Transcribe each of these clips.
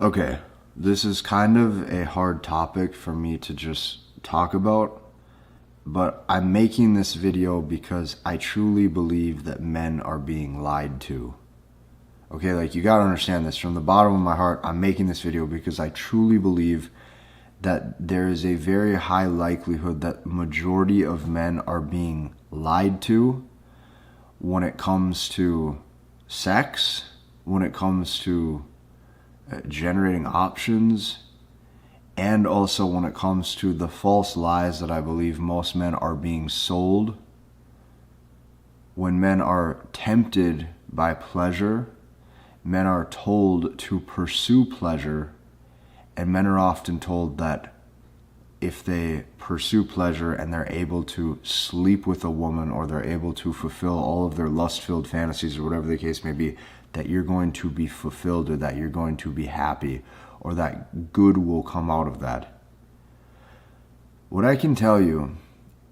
Okay, this is kind of a hard topic for me to just talk about, but I'm making this video because I truly believe that men are being lied to. Okay, like you gotta understand this. From the bottom of my heart, I'm making this video because I truly believe that there is a very high likelihood that majority of men are being lied to when it comes to sex, when it comes to generating options, and also when it comes to the false lies that I believe most men are being sold. When men are tempted by pleasure, men are told to pursue pleasure, and men are often told that if they pursue pleasure and they're able to sleep with a woman, or they're able to fulfill all of their lust-filled fantasies, or whatever the case may be, that you're going to be fulfilled, or that you're going to be happy, or that good will come out of that. What I can tell you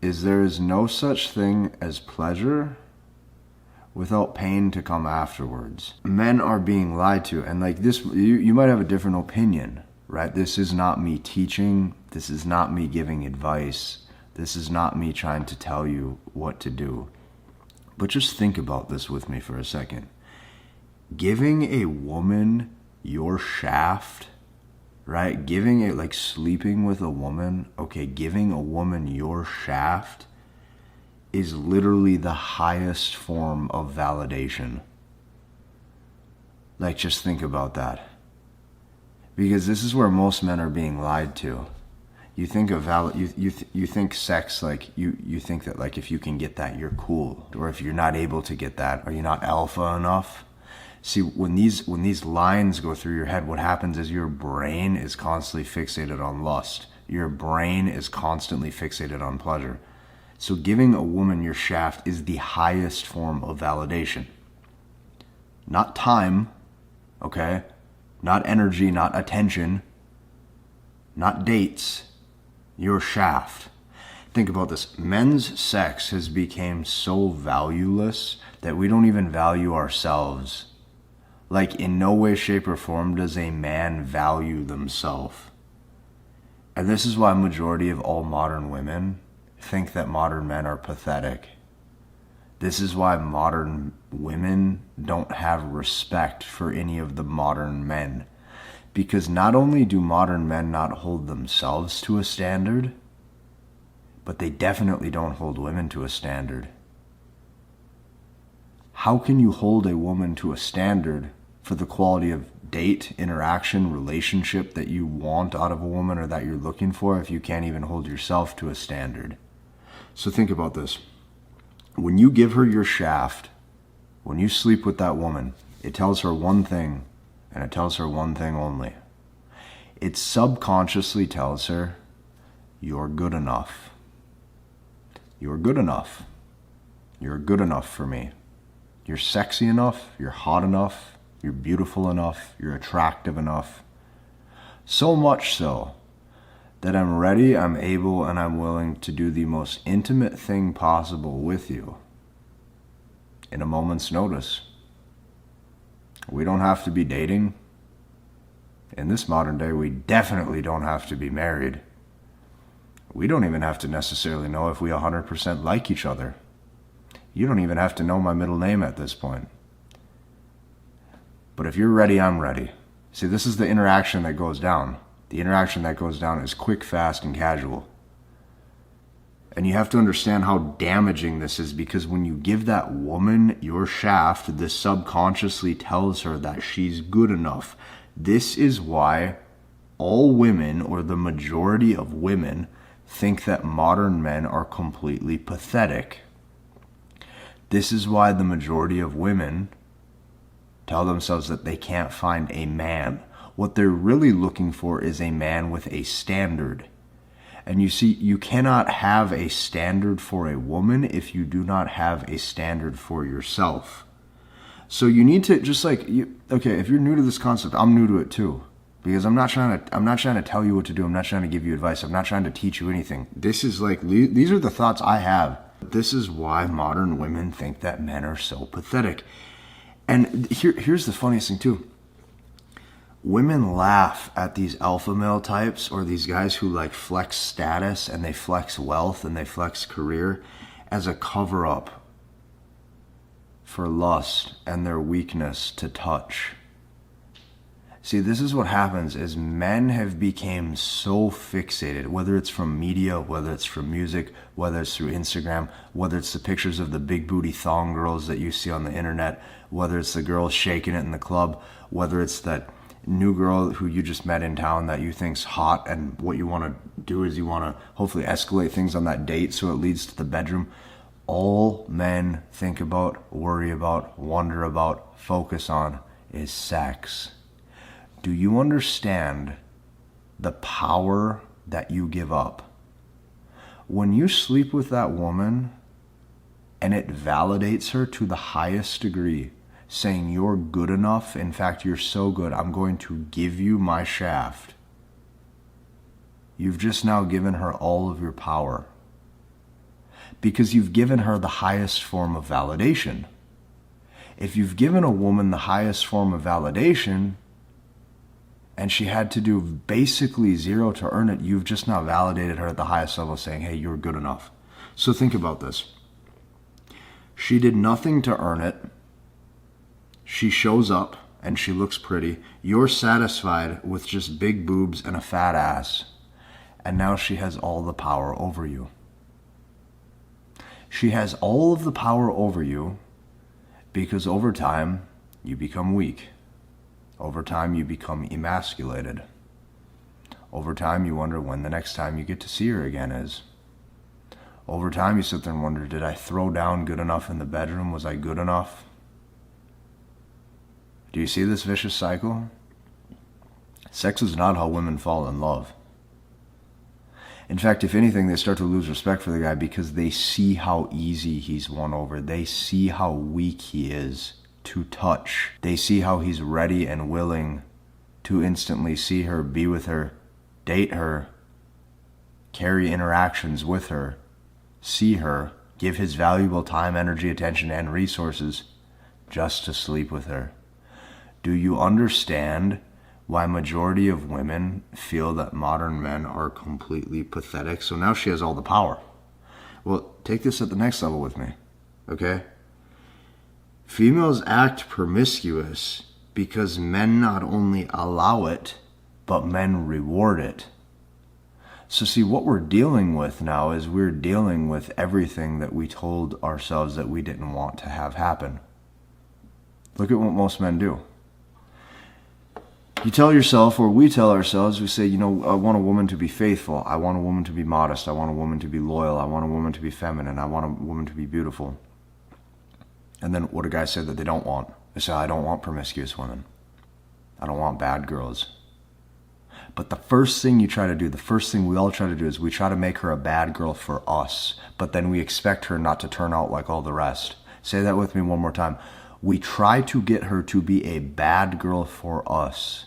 is there is no such thing as pleasure without pain to come afterwards. Men are being lied to, and like this, you might have a different opinion, right? This is not me teaching. This is not me giving advice. This is not me trying to tell you what to do. But just think about this with me for a second. Giving a woman your shaft, right? Giving it, like sleeping with a woman, okay, giving a woman your shaft is literally the highest form of validation. Like, just think about that. Because this is where most men are being lied to. You think of you think sex, like you think that like if you can get that, you're cool, or if you're not able to get that, are you not alpha enough? See, when these lines go through your head, what happens is your brain is constantly fixated on lust. Your brain is constantly fixated on pleasure. So giving a woman your shaft is the highest form of validation. Not time, okay? Not energy, not attention, not dates, your shaft. Think about this. Men's sex has become so valueless that we don't even value ourselves. Like, in no way, shape, or form does a man value themselves. And this is why majority of all modern women think that modern men are pathetic. This is why modern women don't have respect for any of the modern men. Because not only do modern men not hold themselves to a standard, but they definitely don't hold women to a standard. How can you hold a woman to a standard for the quality of date, interaction, relationship that you want out of a woman, or that you're looking for, if you can't even hold yourself to a standard? So think about this. When you give her your shaft, when you sleep with that woman, it tells her one thing, and it tells her one thing only. It subconsciously tells her, you're good enough. You're good enough. You're good enough for me. You're sexy enough. You're hot enough. You're beautiful enough. You're attractive enough. So much so that I'm ready, I'm able, and I'm willing to do the most intimate thing possible with you in a moment's notice. We don't have to be dating. In this modern day, we definitely don't have to be married. We don't even have to necessarily know if we 100% like each other. You don't even have to know my middle name at this point. But if you're ready, I'm ready. See, this is the interaction that goes down. The interaction that goes down is quick, fast, and casual. And you have to understand how damaging this is, because when you give that woman your shaft, this subconsciously tells her that she's good enough. This is why all women, or the majority of women, think that modern men are completely pathetic. This is why the majority of women tell themselves that they can't find a man. What they're really looking for is a man with a standard. And you see, you cannot have a standard for a woman if you do not have a standard for yourself. So you need to just okay, if you're new to this concept, I'm new to it too. Because I'm not trying to tell you what to do. I'm not trying to give you advice. I'm not trying to teach you anything. This is these are the thoughts I have. This is why modern women think that men are so pathetic. And here's the funniest thing too. Women laugh at these alpha male types or these guys who like flex status and they flex wealth and they flex career as a cover up for lust and their weakness to touch. See, this is what happens is men have become so fixated, whether it's from media, whether it's from music, whether it's through Instagram, whether it's the pictures of the big booty thong girls that you see on the internet, whether it's the girls shaking it in the club, whether it's that new girl who you just met in town that you think's hot, and what you want to do is you want to hopefully escalate things on that date so it leads to the bedroom. All men think about, worry about, wonder about, focus on is sex. Do you understand the power that you give up? When you sleep with that woman and it validates her to the highest degree, saying you're good enough, in fact, you're so good, I'm going to give you my shaft. You've just now given her all of your power because you've given her the highest form of validation. If you've given a woman the highest form of validation and she had to do basically zero to earn it, you've just now validated her at the highest level, saying, hey, you're good enough. So think about this. She did nothing to earn it. She shows up and she looks pretty. You're satisfied with just big boobs and a fat ass. And now she has all the power over you. She has all of the power over you because over time you become weak. Over time you become emasculated. Over time you wonder when the next time you get to see her again is. Over time you sit there and wonder, did I throw down good enough in the bedroom? Was I good enough? Do you see this vicious cycle? Sex is not how women fall in love. In fact, if anything, they start to lose respect for the guy because they see how easy he's won over. They see how weak he is to touch. They see how he's ready and willing to instantly see her, be with her, date her, carry interactions with her, see her, give his valuable time, energy, attention, and resources just to sleep with her. Do you understand why majority of women feel that modern men are completely pathetic? So now she has all the power. Well, take this at the next level with me, okay? Females act promiscuous because men not only allow it, but men reward it. So see, what we're dealing with now is we're dealing with everything that we told ourselves that we didn't want to have happen. Look at what most men do. You tell yourself, or we tell ourselves, we say, I want a woman to be faithful. I want a woman to be modest. I want a woman to be loyal. I want a woman to be feminine. I want a woman to be beautiful. And then what do guys say that they don't want? They say, I don't want promiscuous women. I don't want bad girls. But the first thing you try to do, the first thing we all try to do is we try to make her a bad girl for us. But then we expect her not to turn out like all the rest. Say that with me one more time. We try to get her to be a bad girl for us.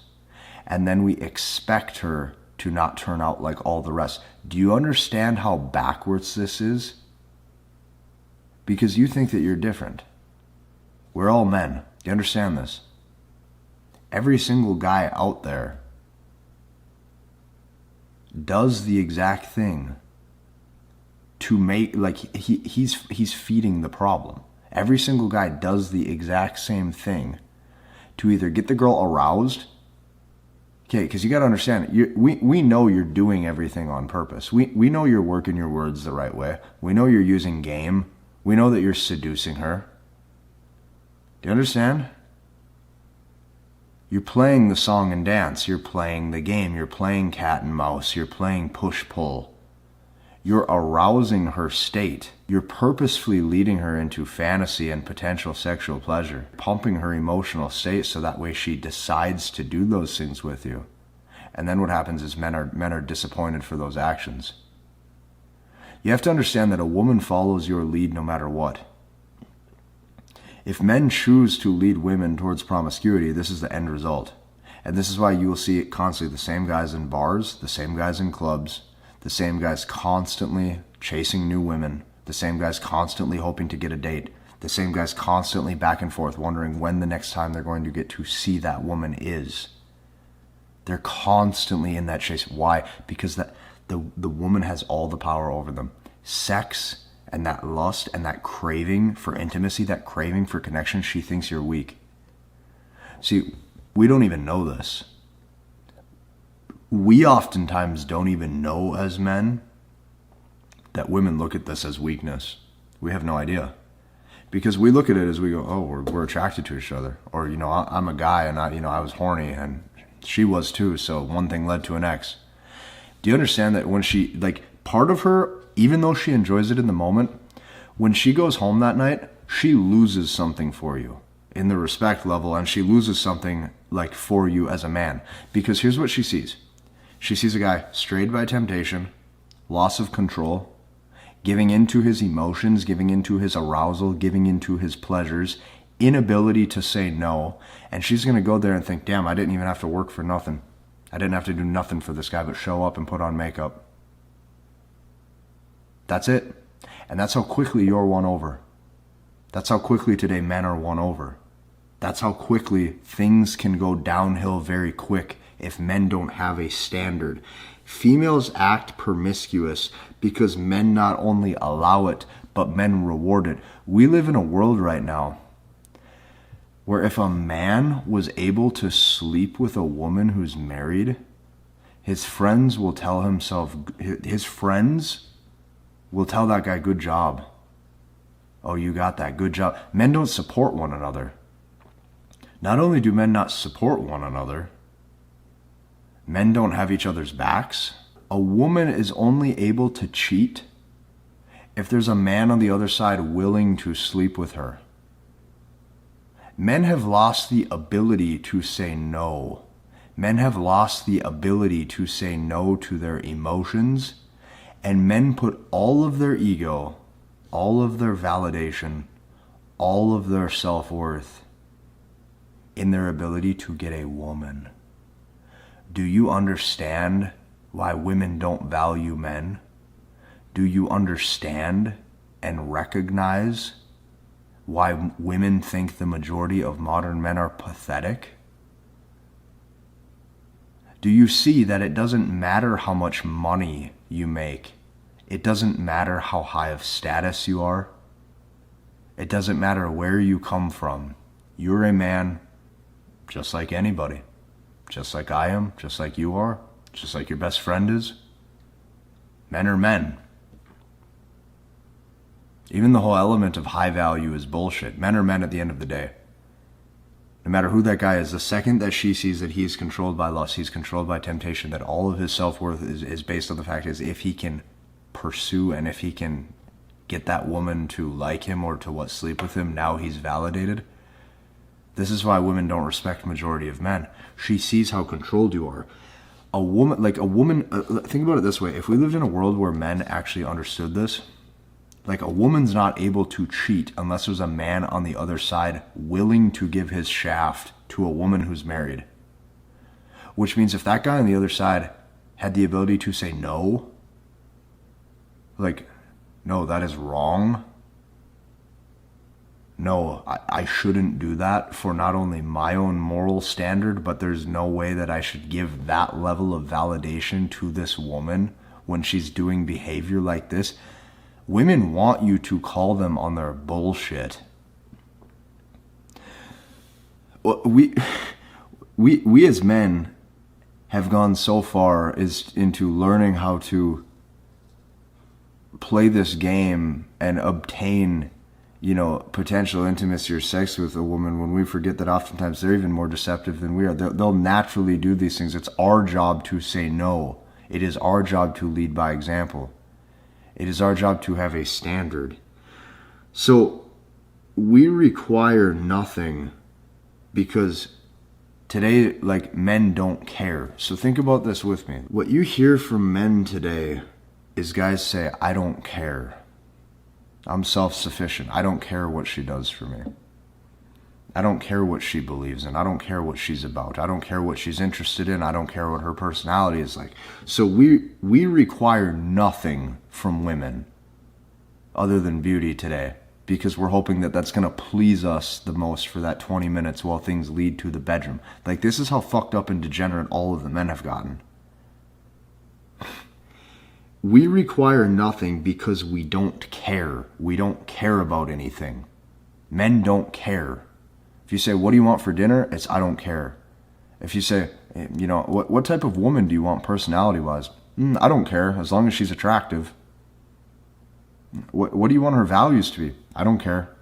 And then we expect her to not turn out like all the rest. Do you understand how backwards this is? Because you think that you're different. We're all men. Do you understand this? Every single guy out there does the exact thing to make, like he's feeding the problem. Every single guy does the exact same thing to either get the girl aroused. Okay, because you got to understand, we know you're doing everything on purpose. We know you're working your words the right way. We know you're using game. We know that you're seducing her. Do you understand? You're playing the song and dance. You're playing the game. You're playing cat and mouse. You're playing push-pull. You're arousing her state. You're purposefully leading her into fantasy and potential sexual pleasure, pumping her emotional state so that way she decides to do those things with you. And then what happens is men are disappointed for those actions. You have to understand that a woman follows your lead no matter what. If men choose to lead women towards promiscuity, this is the end result. And this is why you will see it constantly, the same guys in bars, the same guys in clubs, the same guys constantly chasing new women, the same guys constantly hoping to get a date, the same guys constantly back and forth wondering when the next time they're going to get to see that woman is. They're constantly in that chase. Why? Because the woman has all the power over them. Sex and that lust and that craving for intimacy, that craving for connection, she thinks you're weak. See, we don't even know this. We oftentimes don't even know as men that women look at this as weakness. We have no idea. Because we look at it as we go, oh, we're attracted to each other. Or, I'm a guy and I was horny and she was too, so one thing led to an next. Do you understand that when she, part of her, even though she enjoys it in the moment, when she goes home that night, she loses something for you in the respect level, and she loses something for you as a man. Because here's what she sees. She sees a guy strayed by temptation, loss of control, giving into his emotions, giving into his arousal, giving into his pleasures, inability to say no. And she's going to go there and think, damn, I didn't even have to work for nothing. I didn't have to do nothing for this guy but show up and put on makeup. That's it. And that's how quickly you're won over. That's how quickly today men are won over. That's how quickly things can go downhill very quick if men don't have a standard. Females act promiscuous because men not only allow it, but men reward it. We live in a world right now where if a man was able to sleep with a woman who's married, his friends will tell that guy, good job. Oh, you got that, good job. Men don't support one another. Not only do men not support one another, men don't have each other's backs. A woman is only able to cheat if there's a man on the other side willing to sleep with her. Men have lost the ability to say no. Men have lost the ability to say no to their emotions, and men put all of their ego, all of their validation, all of their self-worth in their ability to get a woman. Do you understand why women don't value men? Do you understand and recognize why women think the majority of modern men are pathetic? Do you see that it doesn't matter how much money you make? It doesn't matter how high of status you are. It doesn't matter where you come from. You're a man just like anybody. Just like I am, just like you are, just like your best friend is. Men are men. Even the whole element of high value is bullshit. Men are men at the end of the day. No matter who that guy is, the second that she sees that he's controlled by lust, he's controlled by temptation, that all of his self-worth is based on the fact is if he can pursue and if he can get that woman to like him or to sleep with him, now he's validated. This is why women don't respect majority of men. She sees how controlled you are. A woman, think about it this way. If we lived in a world where men actually understood this, a woman's not able to cheat unless there's a man on the other side willing to give his shaft to a woman who's married. Which means if that guy on the other side had the ability to say no, no, that is wrong. No, I shouldn't do that for not only my own moral standard, but there's no way that I should give that level of validation to this woman when she's doing behavior like this. Women want you to call them on their bullshit. We as men have gone so far into learning how to play this game and obtain potential intimacy or sex with a woman when we forget that oftentimes they're even more deceptive than we are. They'll naturally do these things. It's our job to say no. It is our job to lead by example. It is our job to have a standard. So we require nothing because today, men don't care. So think about this with me. What you hear from men today is guys say, I don't care. I'm self-sufficient. I don't care what she does for me. I don't care what she believes in. I don't care what she's about. I don't care what she's interested in. I don't care what her personality is like. So we require nothing from women other than beauty today because we're hoping that that's going to please us the most for that 20 minutes while things lead to the bedroom. Like, this is how fucked up and degenerate all of the men have gotten. We require nothing because we don't care. We don't care about anything. Men don't care. If you say, what do you want for dinner? It's, I don't care. If you say, you know, what type of woman do you want personality-wise? I don't care, as long as she's attractive. What do you want her values to be? I don't care.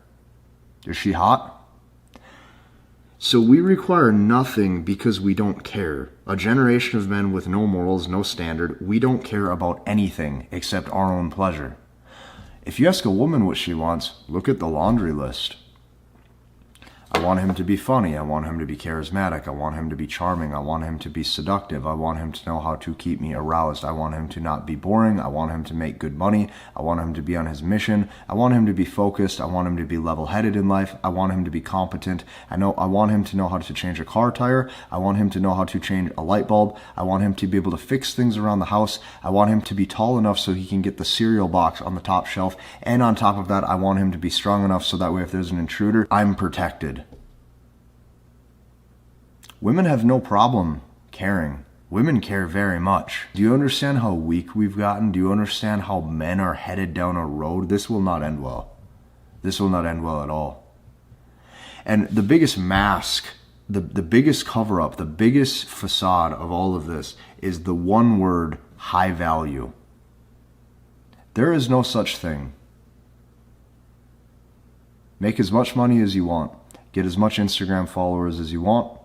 Is she hot? So we require nothing because we don't care. A generation of men with no morals, no standard. We don't care about anything except our own pleasure. If you ask a woman what she wants, look at the laundry list. I want him to be funny. I want him to be charismatic. I want him to be charming. I want him to be seductive. I want him to know how to keep me aroused. I want him to not be boring. I want him to make good money. I want him to be on his mission. I want him to be focused. I want him to be level-headed in life. I want him to be competent. I want him to know how to change a car tire. I want him to know how to change a light bulb. I want him to be able to fix things around the house. I want him to be tall enough so he can get the cereal box on the top shelf. And on top of that, I want him to be strong enough so that way if there's an intruder, I'm protected. Women have no problem caring. Women care very much. Do you understand how weak we've gotten? Do you understand how men are headed down a road? This will not end well. This will not end well at all. And the biggest mask, the biggest cover-up, the biggest facade of all of this is the one word, high value. There is no such thing. Make as much money as you want. Get as much Instagram followers as you want.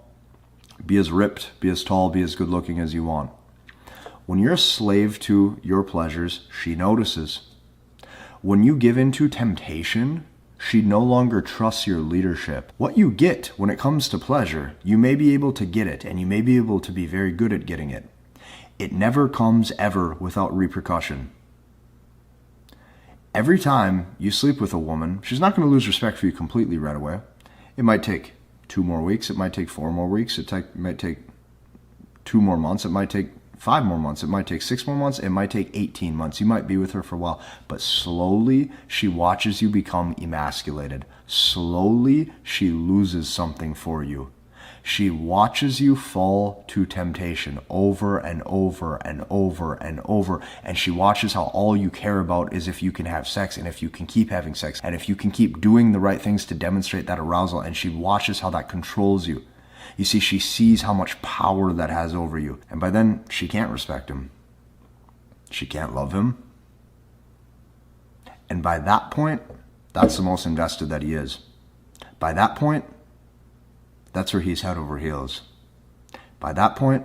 Be as ripped, be as tall, be as good looking as you want. When you're a slave to your pleasures, she notices. When you give in to temptation, she no longer trusts your leadership. What you get when it comes to pleasure, you may be able to get it, and you may be able to be very good at getting it. It never comes ever without repercussion. Every time you sleep with a woman, she's not going to lose respect for you completely right away. It might take 2 more weeks, it might take 4 more weeks, it might take 2 more months, it might take 5 more months, it might take 6 more months, it might take 18 months. You might be with her for a while, but slowly she watches you become emasculated. Slowly she loses something for you. She watches you fall to temptation over and over and over and over, and she watches how all you care about is if you can have sex, and if you can keep having sex, and if you can keep doing the right things to demonstrate that arousal, and she watches how that controls you. You see, she sees how much power that has over you, and by then, she can't respect him. She can't love him. And by that point, that's the most invested that he is. By that point, that's where he's head over heels. By that point,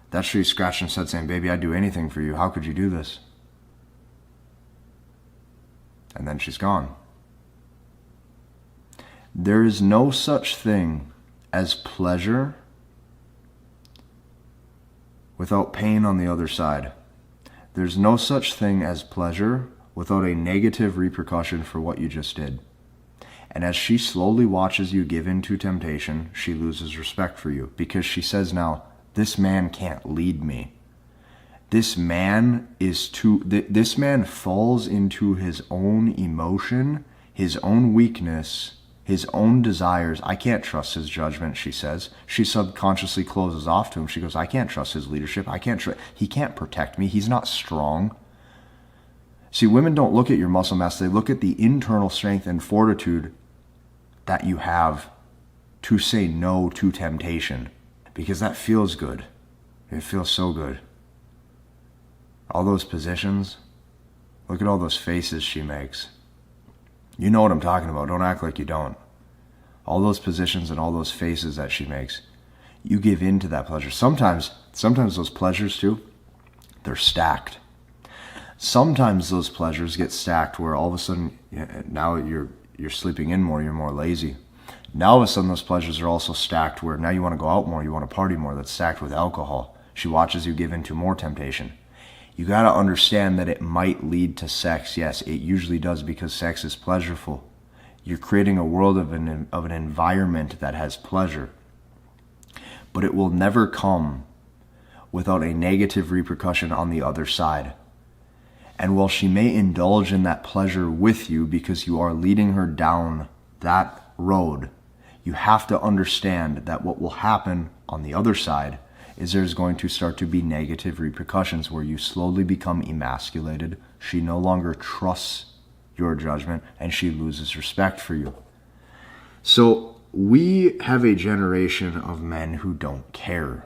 that's where he's scratching his head saying, baby, I'd do anything for you. How could you do this? And then she's gone. There is no such thing as pleasure without pain on the other side. There's no such thing as pleasure without a negative repercussion for what you just did. And as she slowly watches you give in to temptation, she loses respect for you because she says now, this man can't lead me. This man falls into his own emotion, his own weakness, his own desires. I can't trust his judgment, she says. She subconsciously closes off to him. She goes, I can't trust his leadership. He can't protect me. He's not strong. See, women don't look at your muscle mass. They look at the internal strength and fortitude that you have to say no to temptation, because that feels good. It feels so good. All those positions, look at all those faces she makes. You know what I'm talking about. Don't act like you don't. All those positions and all those faces that she makes, you give in to that pleasure. Sometimes those pleasures too, they're stacked. Sometimes those pleasures get stacked where all of a sudden, now you're sleeping in more, you're more lazy. Now all of a sudden those pleasures are also stacked where now you want to go out more, you want to party more. That's stacked with alcohol. She watches you give into more temptation. You got to understand that it might lead to sex. Yes, it usually does, because sex is pleasureful. You're creating a world of an environment that has pleasure. But it will never come without a negative repercussion on the other side. And while she may indulge in that pleasure with you because you are leading her down that road, you have to understand that what will happen on the other side is there's going to start to be negative repercussions where you slowly become emasculated. She no longer trusts your judgment and she loses respect for you. So we have a generation of men who don't care.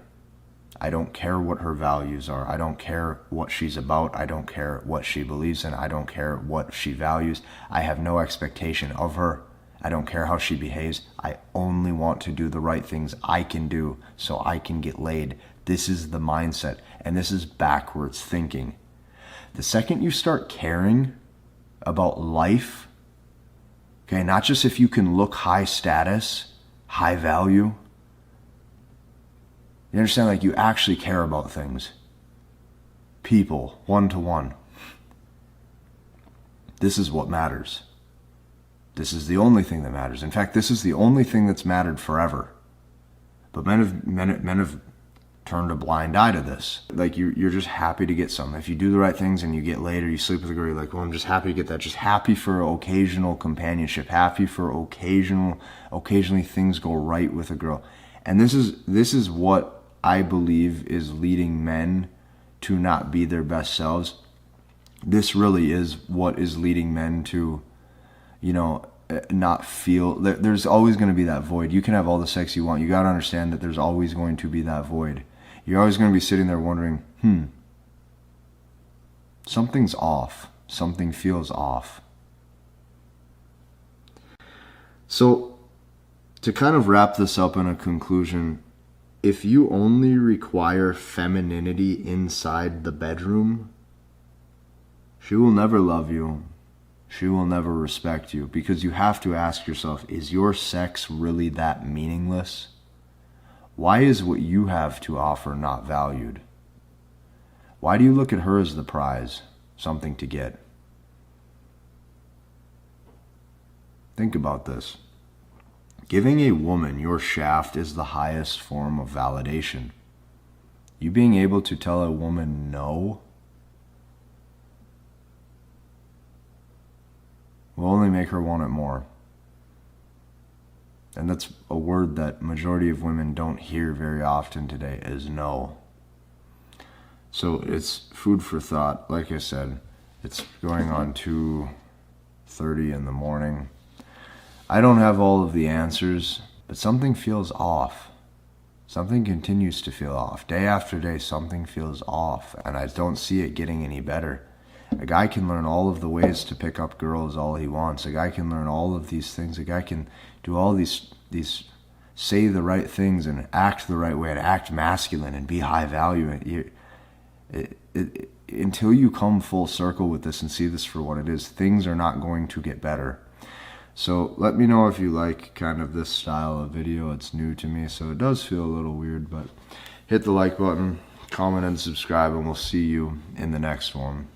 I don't care what her values are. I don't care what she's about. I don't care what she believes in. I don't care what she values. I have no expectation of her. I don't care how she behaves. I only want to do the right things I can do so I can get laid. This is the mindset, and this is backwards thinking. The second you start caring about life, okay, not just if you can look high status, high value, you understand, like, you actually care about things. People, one-to-one. This is what matters. This is the only thing that matters. In fact, this is the only thing that's mattered forever. But men have turned a blind eye to this. Like, you're just happy to get something. If you do the right things and you get laid or you sleep with a girl, you're like, well, I'm just happy to get that. Just happy for occasional companionship. Happy for occasionally things go right with a girl. And this is what I believe is leading men to not be their best selves. This really is what is leading men to, not feel. There's always going to be that void. You can have all the sex you want. You got to understand that there's always going to be that void. You're always going to be sitting there wondering, something's off. Something feels off. So, to kind of wrap this up in a conclusion, if you only require femininity inside the bedroom, she will never love you. She will never respect you, because you have to ask yourself, is your sex really that meaningless? Why is what you have to offer not valued? Why do you look at her as the prize, something to get? Think about this. Giving a woman your shaft is the highest form of validation. You being able to tell a woman no will only make her want it more. And that's a word that majority of women don't hear very often today, is no. So it's food for thought. Like I said, it's going on 2:30 in the morning. I don't have all of the answers, but something feels off. Something continues to feel off. Day after day, something feels off, and I don't see it getting any better. A guy can learn all of the ways to pick up girls all he wants. A guy can learn all of these things. A guy can do all these say the right things and act the right way and act masculine and be high value. Until you come full circle with this and see this for what it is, things are not going to get better. So let me know if you like kind of this style of video. It's new to me, so it does feel a little weird, but hit the like button, comment, and subscribe, and we'll see you in the next one.